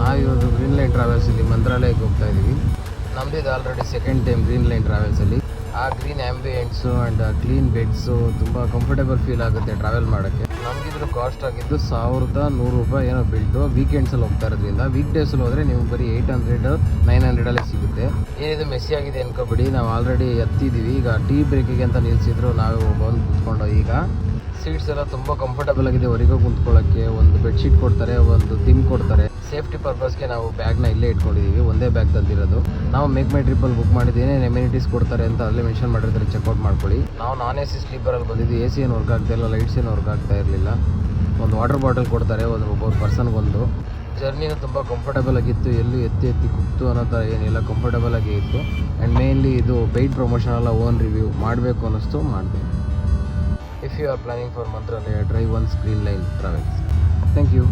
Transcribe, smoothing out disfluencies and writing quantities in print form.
ನಾವಿರೋದು green line ಟ್ರಾವೆಲ್ಸಲ್ಲಿ ಮಂತ್ರಾಲಯಕ್ಕೆ ಹೋಗ್ತಾ ಇದ್ದೀವಿ. ನಮ್ಮದು already second time green line ಟ್ರಾವೆಲ್ಸಲ್ಲಿ. ಆ green ambience and clean beds ತುಂಬ ಕಂಫರ್ಟೇಬಲ್ ಫೀಲ್ ಆಗುತ್ತೆ ಟ್ರಾವೆಲ್ ಮಾಡೋಕ್ಕೆ. ನಮಗಿದ್ರ ಕಾಸ್ಟ್ ಆಗಿದ್ದು ₹1,100 ಏನೋ ಬೀಳ್ತು. ವೀಕೆಂಡ್ಸಲ್ಲಿ ಹೋಗ್ತಾ ಇರೋದ್ರಿಂದ. ವೀಕ್ ಡೇಸಲ್ಲಿ ಹೋದರೆ ನೀವು ಬರೀ 800 900 ಸಿಗುತ್ತೆ. ಏನಿದು ಮೆಸ್ಸಿ ಆಗಿದೆ ಅನ್ಕೋಬಿಡಿ. ನಾವು ಆಲ್ರೆಡಿ ಎತ್ತಿದ್ದೀವಿ. ಈಗ ಟೀ ಬ್ರೇಕಿಗೆ ಅಂತ ನಿಲ್ಲಿಸಿದ್ರು, ನಾವೇ ಬಂದು ಕೂತ್ಕೊಂಡು. ಈಗ ಸೀಟ್ಸ್ ಎಲ್ಲ ತುಂಬ ಕಂಫರ್ಟಬಲ್ ಆಗಿದೆ. ಹೊರಗೆ ಕುಂತ್ಕೊಳ್ಳೋಕ್ಕೆ ಒಂದು ಬೆಡ್ಶೀಟ್ ಕೊಡ್ತಾರೆ, ಒಂದು ದಿಮ್ ಕೊಡ್ತಾರೆ. ಸೇಫ್ಟಿ ಪರ್ಪಸ್ಗೆ ನಾವು ಬ್ಯಾಗ್ನ ಇಲ್ಲೇ ಇಟ್ಕೊಂಡಿದ್ದೀವಿ. ಒಂದೇ ಬ್ಯಾಗ್ ತಂದಿರೋದು. ನಾವು ಮೇಕ್ ಮೈ ಟ್ರಿಪ್ಪಲ್ಲಿ ಬುಕ್ ಮಾಡಿದ್ದು ಏನೇನು ಎಮ್ಯುನಿಟೀಸ್ ಕೊಡ್ತಾರೆ ಅಂತ ಅಲ್ಲೇ ಮೆನ್ಷನ್ ಮಾಡಿರ್ತಾರೆ, ಚೆಕ್ಔಟ್ ಮಾಡ್ಕೊಳ್ಳಿ. ನಾವು ನಾನ್ AC ಸ್ಲೀಪರಲ್ಲಿ ಬಂದಿದ್ದು. AC ಏನು ವರ್ಕ್ ಆಗ್ತಾ ಇಲ್ಲ, ಲೈಟ್ಸ್ ಏನು ವರ್ಕ್ ಆಗ್ತಾ ಇರಲಿಲ್ಲ. ಒಂದು ವಾಟರ್ ಬಾಟಲ್ ಕೊಡ್ತಾರೆ ಒಬ್ಬರು ಪರ್ಸನ್ಗೊಂದು. ಜರ್ನಿನೂ ತುಂಬ ಕಂಫರ್ಟಬಲ್ ಆಗಿತ್ತು. ಎಲ್ಲೂ ಎತ್ತಿ ಕುಕ್ತು ಅನ್ನೋ ಥರ ಏನಿಲ್ಲ, ಕಂಫರ್ಟಬಲ್ ಆಗೇ ಇತ್ತು. ಆ್ಯಂಡ್ ಮೇನ್ಲಿ ಇದು ಪೇಯ್ಡ್ ಪ್ರಮೋಷನ್ ಅಲ್ಲ, ಓನ್ ರಿವ್ಯೂ ಮಾಡಬೇಕು ಅನ್ನಿಸ್ತು, ಮಾಡಿದೆ. If you are planning for Mantralaya, try once Green Line Travels. Thank you.